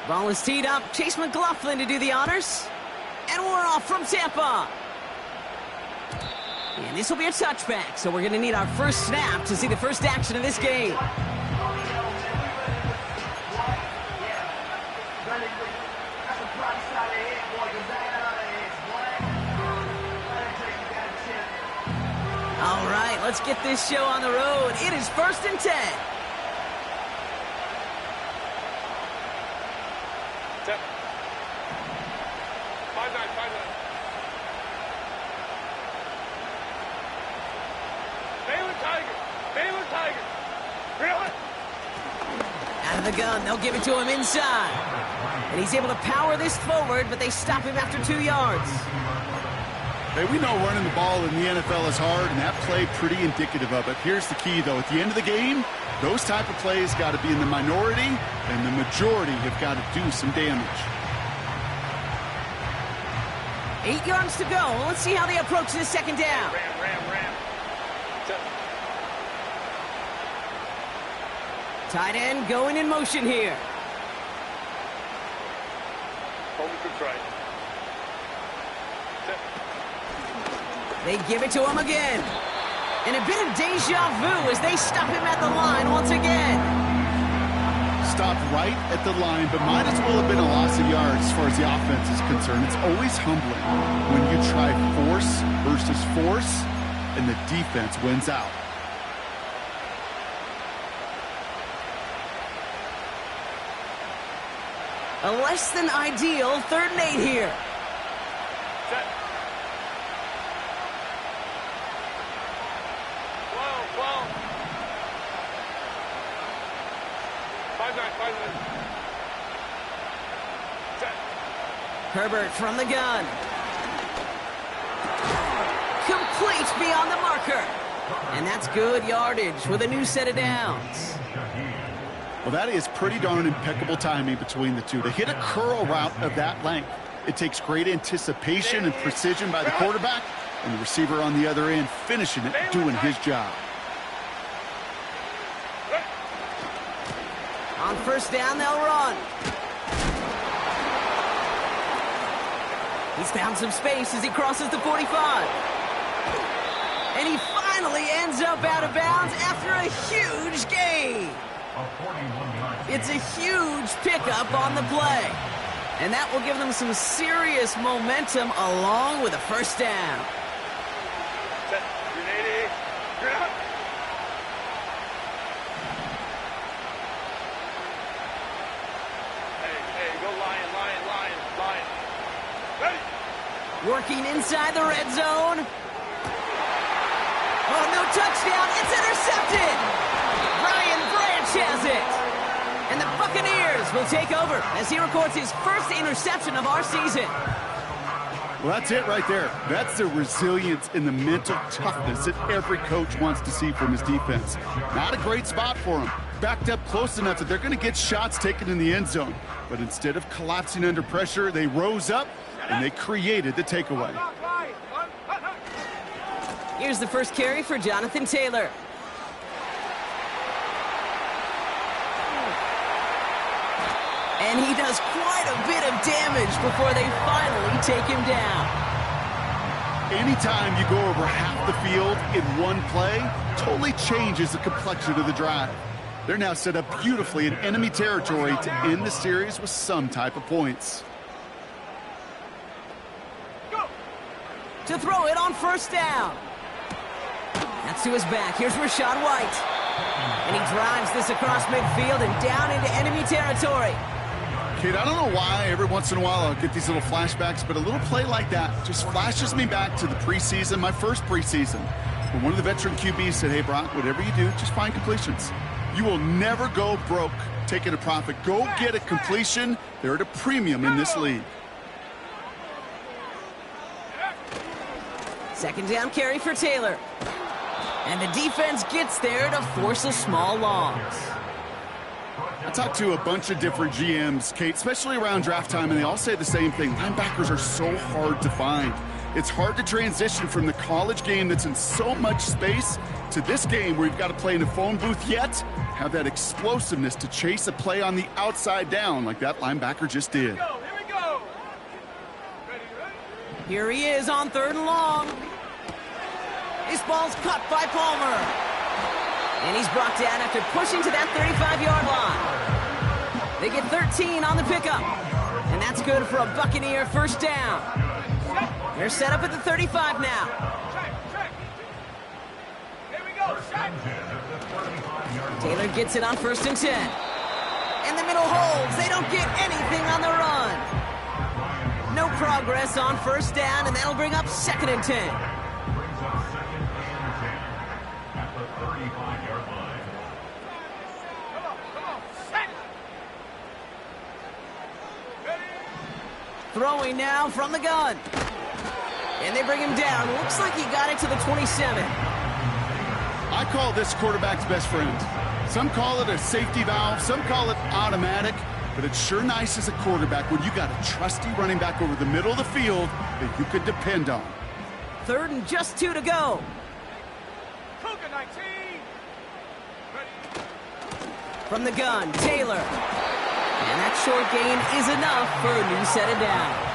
Ball is teed up. Chase McLaughlin to do the honors. And we're off from Tampa. And this will be a touchback, so we're going to need our first snap to see the first action of this game. All right, let's get this show on the road. It is 1st and 10. Out of the gun, they'll give it to him inside. And he's able to power this forward, but they stop him after 2 yards. Hey, we know running the ball in the NFL is hard, and that play pretty indicative of it. Here's the key, though. At the end of the game, those type of plays got to be in the minority, and the majority have got to do some damage. 8 yards to go. Let's see how they approach this second down. Ram. Tight end going in motion here. They give it to him again. And a bit of deja vu as they stop him at the line once again. Stopped right at the line, but might as well have been a loss of yards as far as the offense is concerned. It's always humbling when you try force versus force, and the defense wins out. A less than ideal 3rd and 8 here. Set. 12. 5-9. Set. Herbert from the gun. Complete beyond the marker. And that's good yardage with a new set of downs. Well, that is pretty darn impeccable timing between the two. To hit a curl route of that length, it takes great anticipation and precision by the quarterback, and the receiver on the other end finishing it, doing his job. On 1st down, they'll run. He's found some space as he crosses the 45. And he finally ends up out of bounds after a huge gain. It's a huge pickup on the play. And that will give them some serious momentum along with a 1st down. Set. Grenade. Grenade. Hey, go Lion. Ready. Working inside the red zone. Oh, no touchdown. It's intercepted. Brian Branch has it. And the Buccaneers will take over as he records his first interception of our season. Well, that's it right there. That's the resilience and the mental toughness that every coach wants to see from his defense. Not a great spot for him. Backed up close enough that they're going to get shots taken in the end zone. But instead of collapsing under pressure, they rose up and they created the takeaway. Here's the first carry for Jonathan Taylor. And he does quite a bit of damage before they finally take him down. Anytime you go over half the field in one play, totally changes the complexion of the drive. They're now set up beautifully in enemy territory to end the series with some type of points. To throw it on 1st down. That's to his back. Here's Rachaad White. And he drives this across midfield and down into enemy territory. Kid, I don't know why every once in a while I'll get these little flashbacks, but a little play like that just flashes me back to the preseason, my first preseason, when one of the veteran QBs said, hey, Brock, whatever you do, just find completions. You will never go broke taking a profit. Go get a completion. They're at a premium in this league. 2nd down carry for Taylor. And the defense gets there to force a small loss. I talked to a bunch of different GMs, Kate, especially around draft time, and they all say the same thing. Linebackers are so hard to find. It's hard to transition from the college game that's in so much space to this game where you've got to play in a phone booth, yet have that explosiveness to chase a play on the outside down like that linebacker just did. Here we go. Here he is on 3rd and long. This ball's cut by Palmer. And he's brought down after pushing to that 35-yard line. They get 13 on the pickup. And that's good for a Buccaneer first down. They're set up at the 35 now. Check. Here we go. Check. Taylor gets it on 1st and 10. And the middle holds. They don't get anything on the run. No progress on 1st down, and that'll bring up 2nd and 10. Come on. Set. Throwing now from the gun. And they bring him down. Looks like he got it to the 27. I call this quarterback's best friend. Some call it a safety valve, some call it automatic, but it's sure nice as a quarterback when you got a trusty running back over the middle of the field that you could depend on. 3rd and just 2 to go. Cougar 19. Ready. From the gun, Taylor. And that short gain is enough for a new set of downs.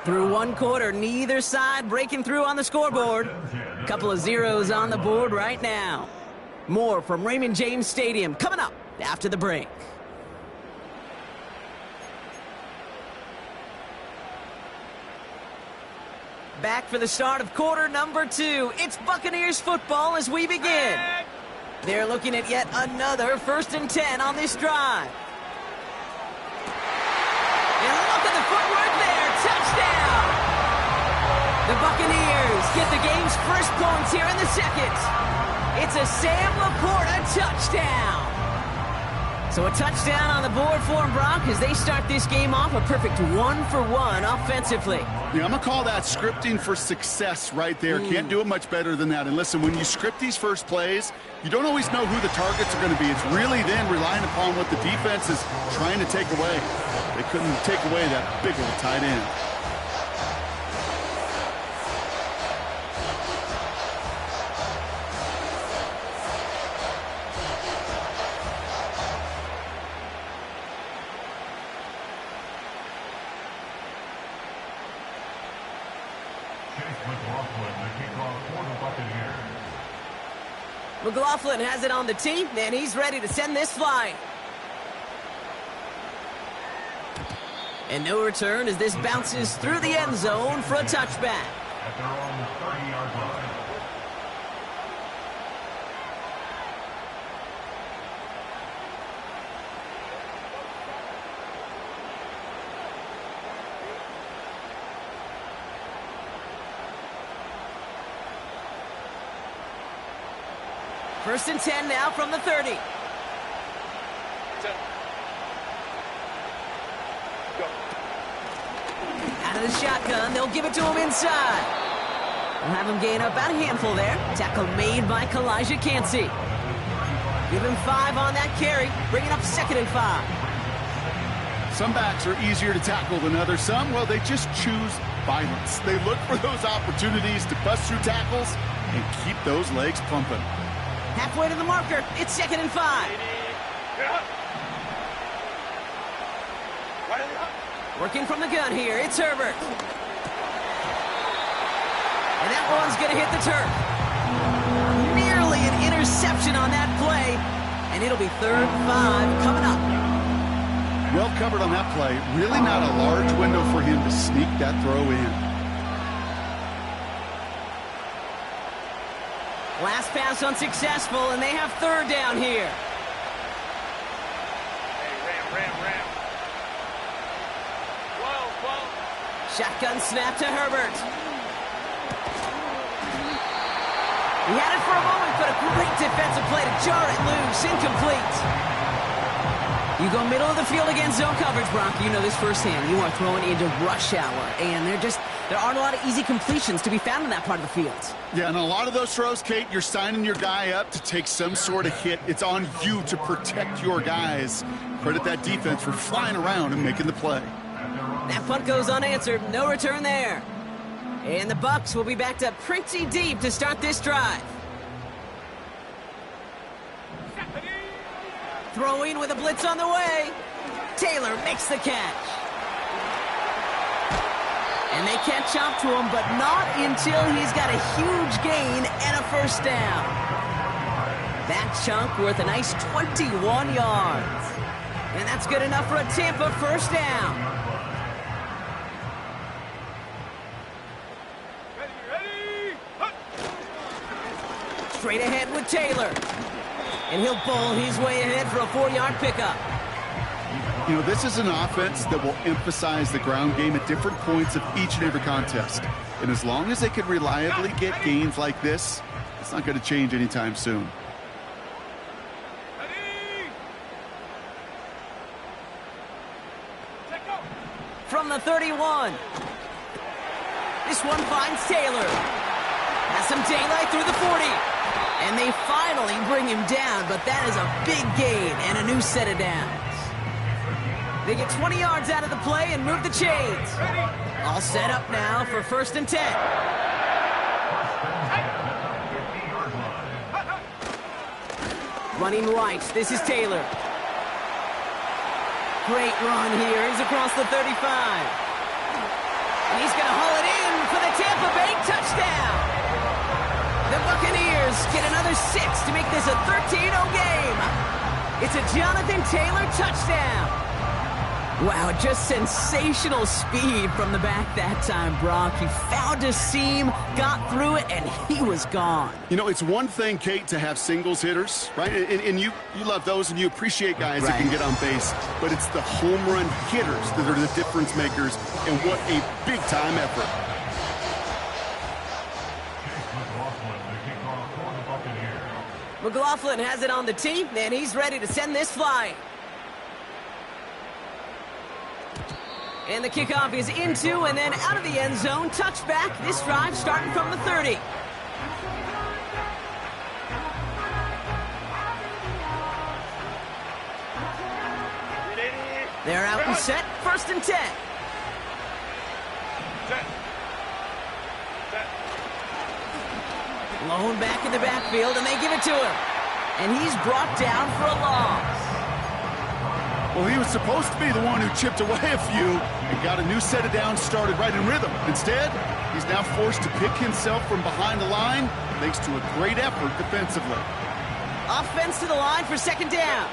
Through 1 quarter, neither side breaking through on the scoreboard. A couple of zeros on the board right now. More from Raymond James Stadium coming up after the break. Back for the start of quarter number 2. It's Buccaneers football as we begin. They're looking at yet another 1st and 10 on this drive. And look at the footwork there. Touchdown! The Buccaneers get the game's first points here in the 2nd. It's a Sam Laporta touchdown. So a touchdown on the board for them, Brock, as they start this game off a perfect 1-for-1 offensively. Yeah, I'm going to call that scripting for success right there. Can't do it much better than that. And listen, when you script these first plays, you don't always know who the targets are going to be. It's really then relying upon what the defense is trying to take away. They couldn't take away that big old tight end. McLaughlin has it on the tee, and he's ready to send this flying. And no return as this bounces through the end zone for a touchback. At their own 30-yard line. First and 10 now from the 30. Go. Out of the shotgun, they'll give it to him inside. We'll have him gain up about a handful there. Tackle made by Kalijah Cansey. Give him 5 on that carry, bringing up 2nd and 5. Some backs are easier to tackle than others. Some, well, they just choose violence. They look for those opportunities to bust through tackles and keep those legs pumping. Halfway to the marker, it's 2nd and 5. Working from the gun here, it's Herbert. And that one's going to hit the turf. Nearly an interception on that play, and it'll be 3rd and 5 coming up. Well covered on that play. Really not a large window for him to sneak that throw in. Last pass unsuccessful, and they have 3rd down here. Hey, ram. Whoa. Shotgun snap to Herbert. He had it for a moment, but a great defensive play to jar it loose. Incomplete. You go middle of the field against zone coverage, Brock. You know this firsthand. You are throwing into rush hour, and there aren't a lot of easy completions to be found in that part of the field. Yeah, and a lot of those throws, Kate, you're signing your guy up to take some sort of hit. It's on you to protect your guys. Credit that defense for flying around and making the play. That punt goes unanswered. No return there. And the Bucs will be backed up pretty deep to start this drive. Throwing with a blitz on the way. Taylor makes the catch. And they catch up to him, but not until he's got a huge gain and a first down. That chunk worth a nice 21 yards. And that's good enough for a Tampa first down. Ready. Straight ahead with Taylor. And he'll bowl his way ahead for a 4-yard pickup. You know, this is an offense that will emphasize the ground game at different points of each and every contest. And as long as they can reliably get gains like this, it's not going to change anytime soon. From the 31. This one finds Taylor. Has some daylight through the 40. And they finally bring him down, but that is a big gain and a new set of downs. They get 20 yards out of the play and move the chains. All set up now for 1st and 10. Running right, this is Taylor. Great run here. He's across the 35. And he's going to haul it in for the Tampa Bay touchdown. The Buccaneers get another 6 to make this a 13-0 game. It's a Jonathan Taylor touchdown. Wow, just sensational speed from the back that time, Brock. He found a seam, got through it, and he was gone. You know, it's one thing, Kate, to have singles hitters, right? And you love those, and you appreciate guys that can get on base. But it's the home run hitters that are the difference makers, and what a big-time effort. McLaughlin has it on the tee, and he's ready to send this flying. And the kickoff is into and then out of the end zone. Touchback. This drive starting from the 30. They're out and set. 1st and 10. Lone back in the backfield, and they give it to him. And he's brought down for a loss. Well, he was supposed to be the one who chipped away a few and got a new set of downs started right in rhythm. Instead, he's now forced to pick himself from behind the line thanks to a great effort defensively. Offense to the line for 2nd down.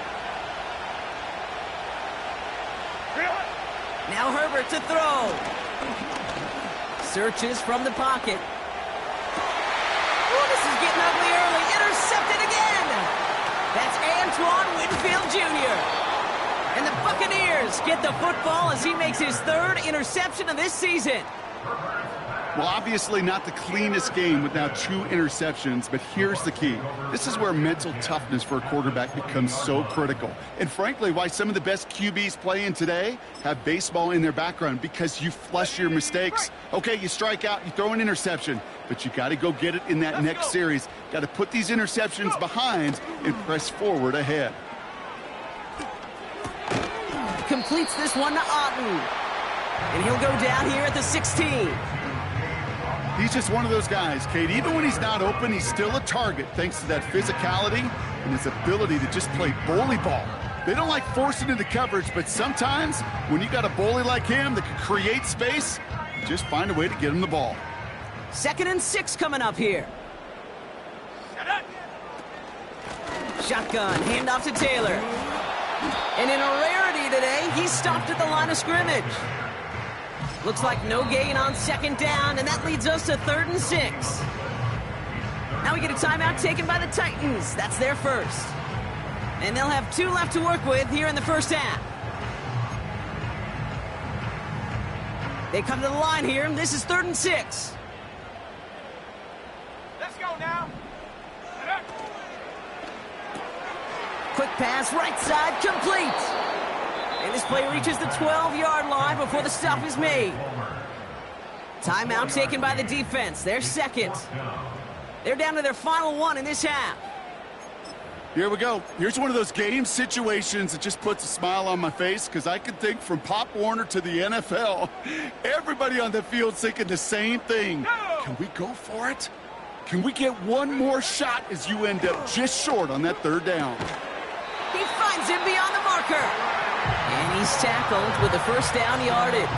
Now Herbert to throw. Searches from the pocket. Oh, this is getting ugly early. Intercepted again. That's Antoine Winfield Jr. And the Buccaneers get the football as he makes his 3rd interception of this season. Well, obviously not the cleanest game with now 2 interceptions, but here's the key. This is where mental toughness for a quarterback becomes so critical. And frankly, why some of the best QBs playing today have baseball in their background, because you flush your mistakes. Okay, you strike out, you throw an interception, but you got to go get it in that next series. Got to put these interceptions behind and press forward ahead. Completes this one to Otten. And he'll go down here at the 16. He's just one of those guys, Kate. Even when he's not open, he's still a target thanks to that physicality and his ability to just play bully ball. They don't like forcing into coverage, but sometimes when you got a bully like him that can create space, just find a way to get him the ball. 2nd and 6 coming up here. Shotgun, handoff to Taylor. And in a rarity today, he's stopped at the line of scrimmage. Looks like no gain on 2nd down, and that leads us to 3rd and 6. Now we get a timeout taken by the Titans. That's their first. And they'll have 2 left to work with here in the first half. They come to the line here, and this is 3rd and 6. Let's go now. Quick pass, right side, complete. And this play reaches the 12-yard line before the stop is made. Timeout taken by the defense. Their second. They're down to their final one in this half. Here we go. Here's one of those game situations that just puts a smile on my face because I can think from Pop Warner to the NFL. Everybody on the field thinking the same thing. Can we go for it? Can we get one more shot as you end up just short on that third down? He finds him beyond the marker. And he's tackled with the first down yardage.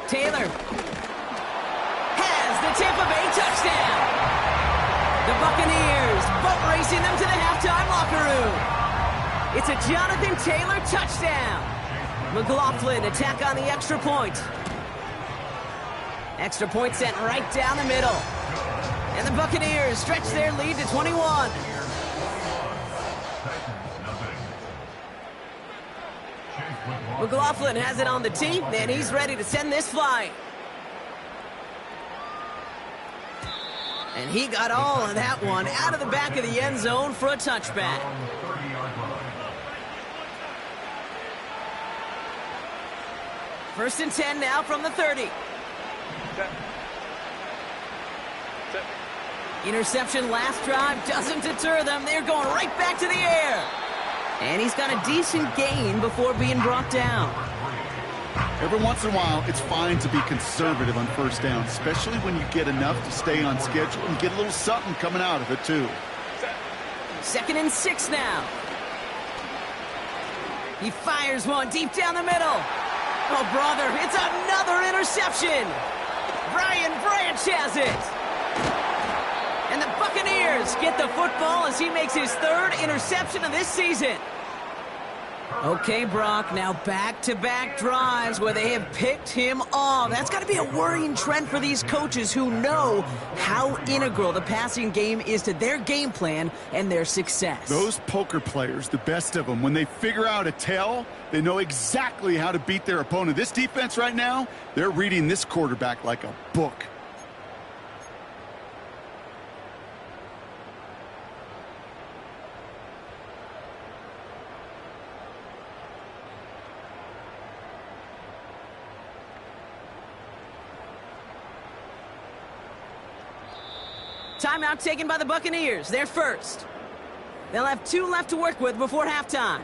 Taylor has the Tampa Bay touchdown. The Buccaneers boat racing them to the halftime locker room. It's a Jonathan Taylor touchdown. McLaughlin attack on the extra point. Extra point sent right down the middle. And the Buccaneers stretch their lead to 21. McLaughlin has it on the tee, and he's ready to send this flying. And he got all of that one out of the back of the end zone for a touchback. First and 10 now from the 30. Interception last drive doesn't deter them. They're going right back to the air. And he's got a decent gain before being brought down. Every once in a while, it's fine to be conservative on first down, especially when you get enough to stay on schedule and get a little something coming out of it, too. Second and 6 now. He fires one deep down the middle. Oh, brother, it's another interception. Brian Branch has it. And the Buccaneers get the football as he makes his third interception of this season. Okay, Brock, now back-to-back drives where they have picked him off. That's got to be a worrying trend for these coaches who know how integral the passing game is to their game plan and their success. Those poker players, the best of them, when they figure out a tell, they know exactly how to beat their opponent. This defense right now, they're reading this quarterback like a book. Timeout taken by the Buccaneers. They're first. They'll have 2 left to work with before halftime.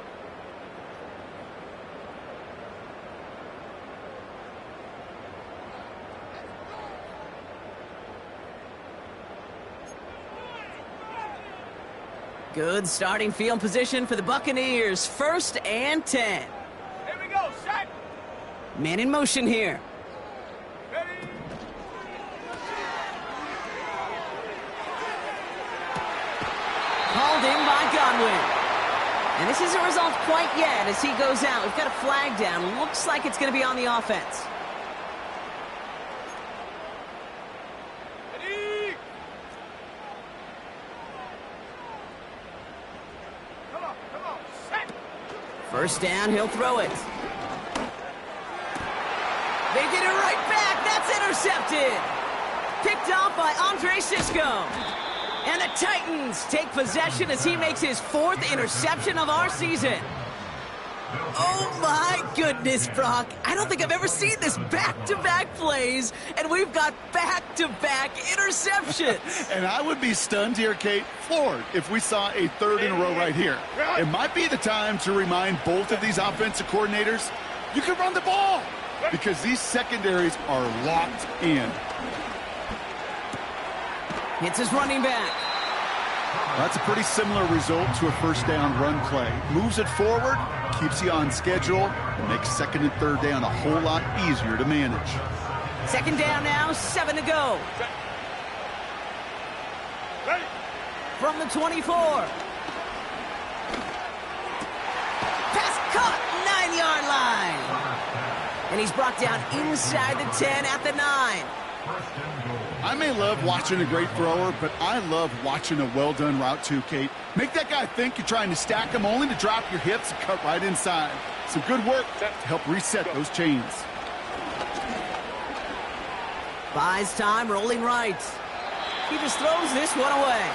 Good starting field position for the Buccaneers. First and 10. Here we go, set. Man in motion here. Called in by Godwin. And this isn't resolved quite yet as he goes out. We've got a flag down. Looks like it's going to be on the offense. Ready? Come on, set. First down, he'll throw it. They get it right back. That's intercepted. Picked off by Andre Sisco. And the Titans take possession as he makes his 4th interception of our season. Oh, my goodness, Brock. I don't think I've ever seen this back-to-back plays, and we've got back-to-back interceptions. And I would be stunned here, Kate, floored, if we saw a 3rd in a row right here. It might be the time to remind both of these offensive coordinators, you can run the ball, because these secondaries are locked in. It's his running back. That's a pretty similar result to a first down run play. Moves it forward, keeps you on schedule, and makes 2nd and 3rd down a whole lot easier to manage. 2nd down now, 7 to go. Ready. From the 24. Pass caught, 9-yard line. And he's brought down inside the 10 at the 9. I may love watching a great thrower, but I love watching a well-done route too, Kate. Make that guy think you're trying to stack him only to drop your hips and cut right inside. Some good work to help reset those chains. Buys time, rolling right. He just throws this one away.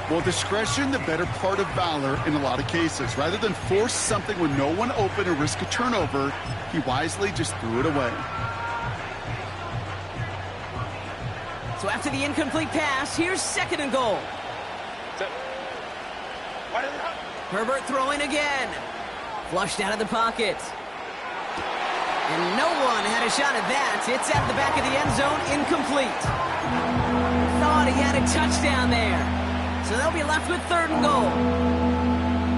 Well, discretion, the better part of valor in a lot of cases. Rather than force something with no one open or risk a turnover, he wisely just threw it away. So after the incomplete pass, here's 2nd and goal. Herbert throwing again. Flushed out of the pocket. And no one had a shot at that. It's at the back of the end zone, incomplete. Thought he had a touchdown there. So they'll be left with 3rd and goal.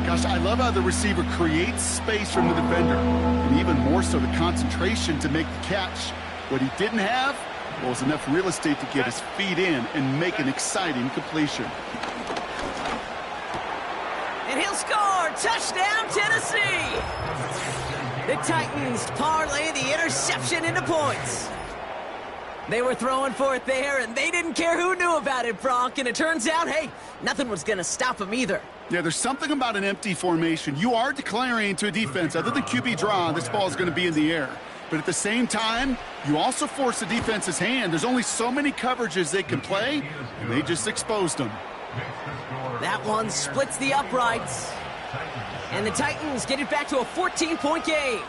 Gosh, I love how the receiver creates space from the defender, and even more so the concentration to make the catch. What he didn't have was enough real estate to get his feet in and make an exciting completion. And he'll score! Touchdown, Tennessee! The Titans parlay the interception into points. They were throwing for it there, and they didn't care who knew about it, Brock. And it turns out, hey, nothing was going to stop them either. Yeah, there's something about an empty formation. You are declaring to a defense, other than QB draw, this ball is going to be in the air. But at the same time, you also force the defense's hand. There's only so many coverages they can play, and they just exposed them. That one splits the uprights. And the Titans get it back to a 14-point game.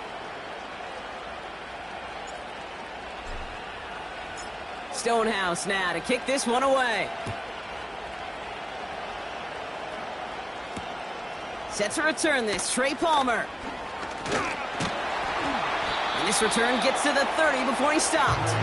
Stonehouse now to kick this one away. Set to return this, Trey Palmer. And this return gets to the 30 before he stopped.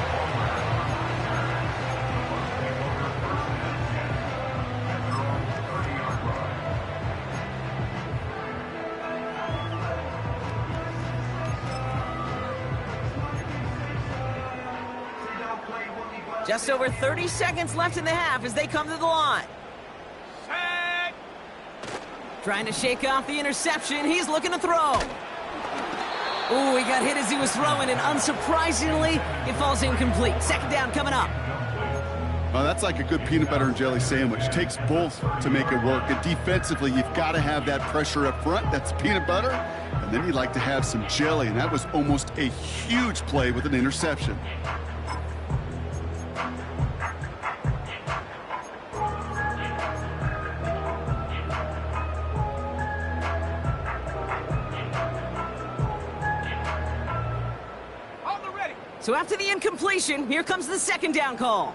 Just over 30 seconds left in the half as they come to the line. Set. Trying to shake off the interception. He's looking to throw. Ooh, he got hit as he was throwing, and unsurprisingly, it falls incomplete. 2nd down coming up. Well, that's like a good peanut butter and jelly sandwich. It takes both to make it work. And defensively, you've got to have that pressure up front. That's peanut butter. And then you'd like to have some jelly. And that was almost a huge play with an interception. So after the incompletion, here comes the 2nd down call.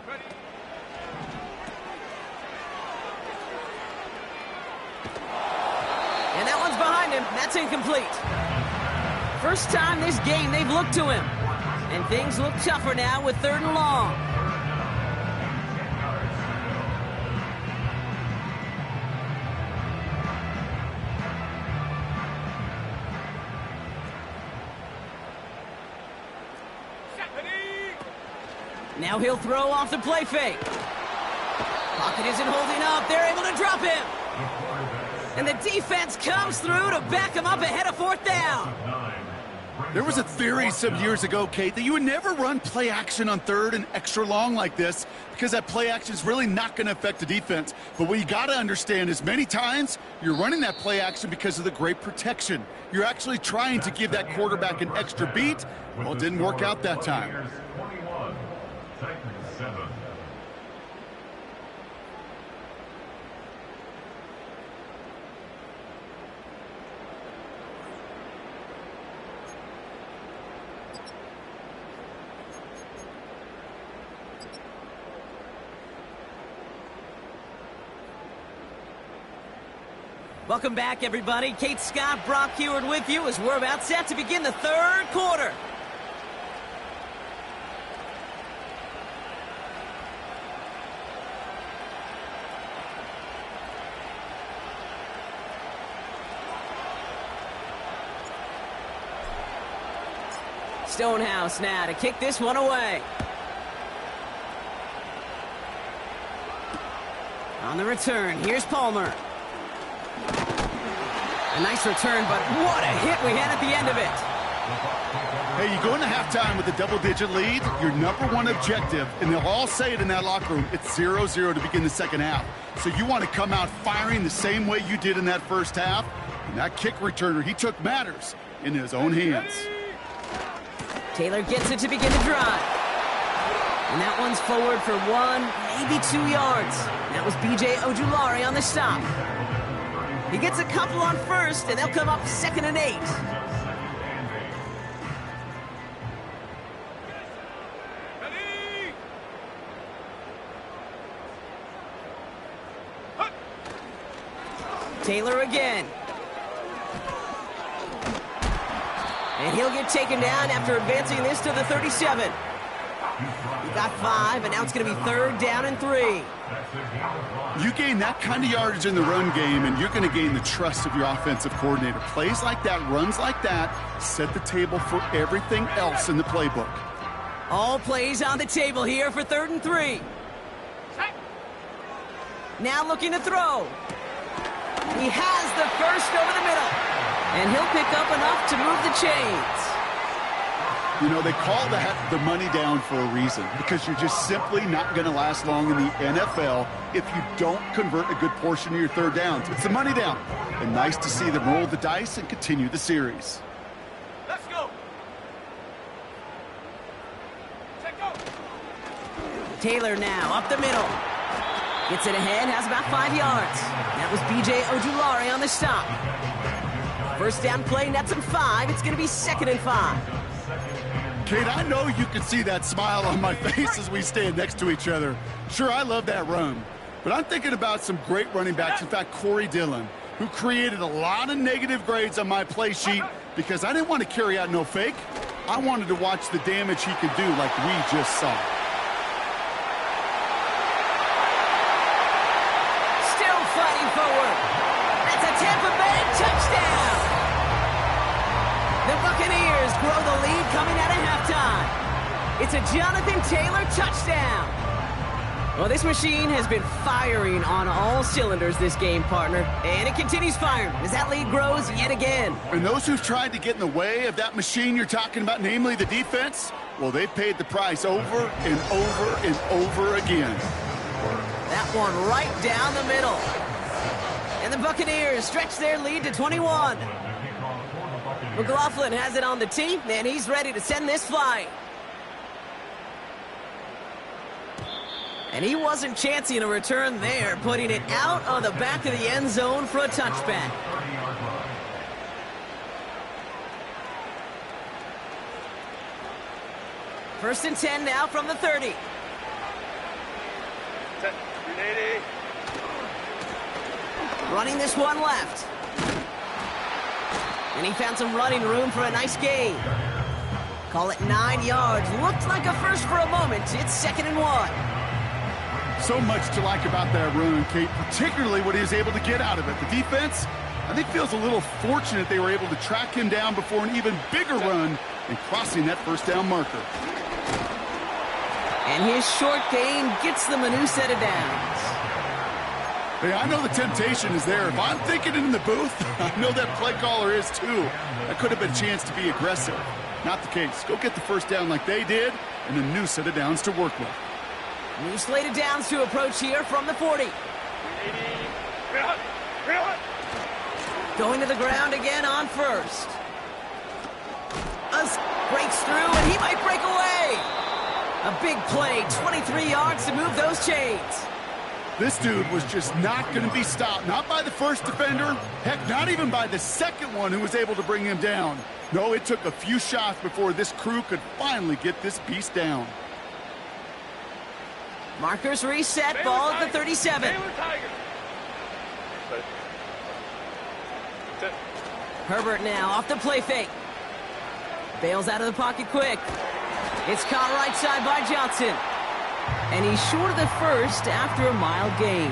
Ready. And that one's behind him. That's incomplete. First time this game they've looked to him. And things look tougher now with 3rd and long. Now he'll throw off the play fake. Pocket isn't holding up. They're able to drop him. And the defense comes through to back him up ahead of 4th down. There was a theory some years ago, Kate, that you would never run play action on 3rd and extra long like this because that play action is really not going to affect the defense. But what you got to understand is many times you're running that play action because of the great protection. You're actually trying to give that quarterback an extra beat. Well, it didn't work out that time. Welcome back, everybody. Kate Scott, Brock Heward with you as we're about set to begin the 3rd quarter. Stonehouse now to kick this one away. On the return, here's Palmer. A nice return, but what a hit we had at the end of it. Hey, you go into halftime with a double-digit lead, your number one objective, and they'll all say it in that locker room, it's 0-0 to begin the 2nd half. So you want to come out firing the same way you did in that first half. And that kick returner, he took matters in his own hands. Taylor gets it to begin the drive. And that one's forward for 1, maybe 2 yards. That was B.J. Ojulari on the stop. He gets a couple on first, and they'll come up 2nd and 8. Taylor again. And he'll get taken down after advancing this to the 37. He got 5, and now it's going to be 3rd down and 3. You gain that kind of yardage in the run game, and you're going to gain the trust of your offensive coordinator. Plays like that, runs like that, set the table for everything else in the playbook. All plays on the table here for 3rd and 3. Now looking to throw. He has the first over the middle, and he'll pick up enough to move the chains. You know, they call that the money down for a reason, because you're just simply not going to last long in the NFL if you don't convert a good portion of your 3rd downs. It's the money down. And nice to see them roll the dice and continue the series. Let's go. Check go. Taylor now up the middle. Gets it ahead, has about 5 yards. That was B.J. Ojulari on the stop. First down play, nets him 5. It's going to be 2nd and 5. Kate, I know you can see that smile on my face as we stand next to each other. Sure, I love that run. But I'm thinking about some great running backs. In fact, Corey Dillon, who created a lot of negative grades on my play sheet because I didn't want to carry out no fake. I wanted to watch the damage he could do like we just saw. Still fighting forward. That's a Tampa Bay touchdown. The Buccaneers grow the lead coming out of halftime. It's a Jonathan Taylor touchdown. Well, this machine has been firing on all cylinders this game, partner. And it continues firing as that lead grows yet again. And those who've tried to get in the way of that machine you're talking about, namely the defense, well, they've paid the price over and over and over again. That one right down the middle. And the Buccaneers stretch their lead to 21. McLaughlin has it on the tee, and he's ready to send this flying. And he wasn't chancing a return there, putting it out on the back of the end zone for a touchback. First and 10 now from the 30. Running this one left. And he found some running room for a nice gain. Call it 9 yards. Looked like a first for a moment. It's 2nd and 1. So much to like about that run, Kate, particularly what he was able to get out of it. The defense, I think, feels a little fortunate they were able to track him down before an even bigger run and crossing that first down marker. And his short gain gets them a new set of downs. Hey, I know the temptation is there. If I'm thinking in the booth, I know that play caller is too. That could have been a chance to be aggressive. Not the case. Go get the first down like they did, and a new set of downs to work with. New slate of downs to approach here from the 40. Going to the ground again on first. Breaks through, and he might break away. A big play, 23 yards to move those chains. This dude was just not going to be stopped. Not by the first defender. Heck, not even by the second one who was able to bring him down. No, it took a few shots before this crew could finally get this beast down. Markers reset, ball at the 37. Herbert now off the play fake. Bails out of the pocket quick. It's caught right side by Johnson. And he's short of the first after a mild gain.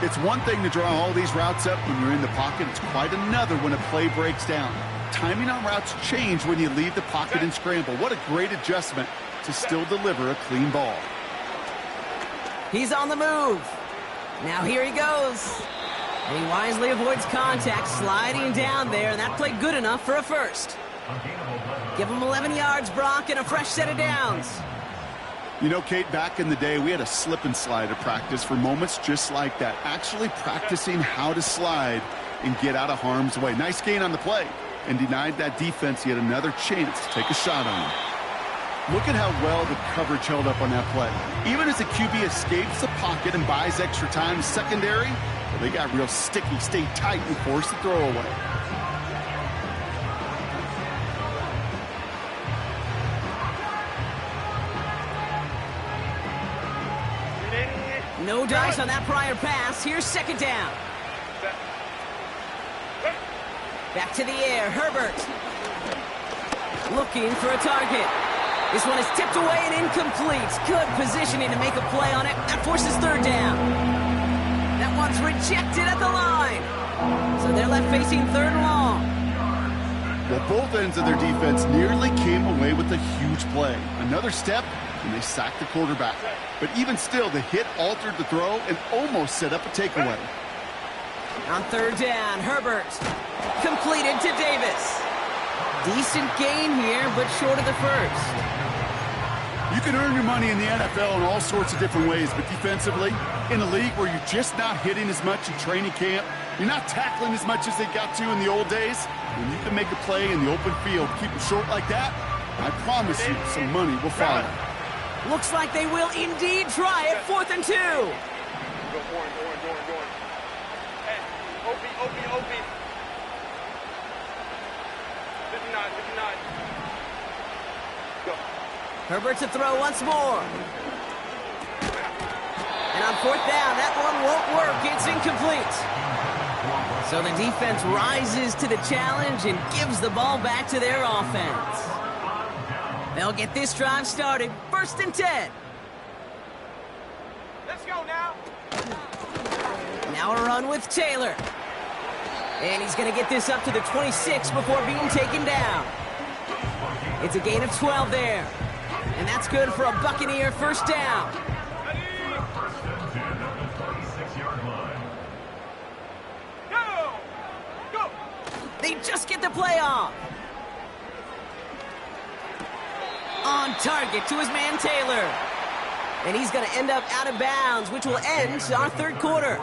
It's one thing to draw all these routes up when you're in the pocket. It's quite another when a play breaks down. Timing on routes change when you leave the pocket and scramble. What a great adjustment to still deliver a clean ball. He's on the move. Now here he goes. And he wisely avoids contact, sliding down there, and that played good enough for a first. Give him 11 yards, Brock, and a fresh set of downs. You know, Kate, back in the day, we had a slip and slide at practice for moments just like that. Actually practicing how to slide and get out of harm's way. Nice gain on the play, and denied that defense yet another chance to take a shot on him. Look at how well the coverage held up on that play. Even as the QB escapes the pocket and buys extra time, secondary, well, they got real sticky, stayed tight, and forced the throw away. No dice on that prior pass. Here's second down. Back to the air, Herbert. Looking for a target. This one is tipped away and incomplete. Good positioning to make a play on it. That forces third down. That one's rejected at the line. So they're left facing third and long. Well, both ends of their defense nearly came away with a huge play. Another step, and they sacked the quarterback. But even still, the hit altered the throw and almost set up a takeaway. On third down, Herbert. Completed to Davis. Decent gain here, but short of the first. You can earn your money in the NFL in all sorts of different ways, but defensively, in a league where you're just not hitting as much in training camp, you're not tackling as much as they got to in the old days, when you can make a play in the open field, keep it short like that, I promise you some money will follow. Looks like they will indeed try it. 4th and 2. Go, Warren. Hey, OP. 59. Go. Herbert to throw once more. And on 4th down, that one won't work. It's incomplete. So the defense rises to the challenge and gives the ball back to their offense. They'll get this drive started. 1st and 10. Let's go now. Now a run with Taylor. And he's going to get this up to the 26 before being taken down. It's a gain of 12 there. And that's good for a Buccaneer first down. Go. They just get the play off. On target to his man Taylor. And he's going to end up out of bounds, which will end our third quarter.